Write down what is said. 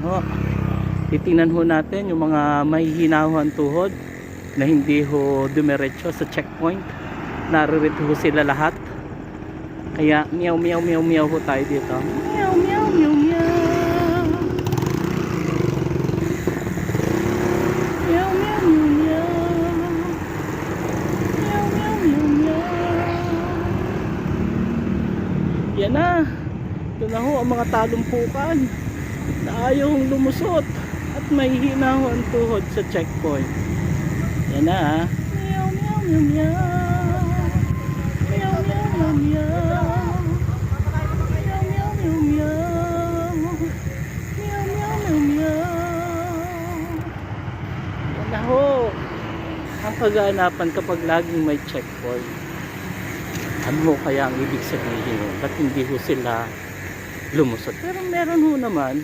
ho. Titingnan ho natin yung mga mahihinahuan tuhod na hindi ho dumiretso sa checkpoint. Naririto ho sila lahat. Kaya meow meow meow meow ho tayo dito. Meow meow meow meow. Meow meow meow meow. Meow meow meow meow. Yan na. Ito na ho ang mga talumpukan na ayaw lumusot at may hina ho ang tuhod sa checkpoint. Yan na. Meow meow meow meow. Meow meow meow meow. Meow meow meow meow. Meow meow meow meow. Yan na ho ang kaganapan kapag laging may checkpoint. Ano ho kaya ang ibig sabihin? Ba't hindi ho sila lumusot? Pero meron ho naman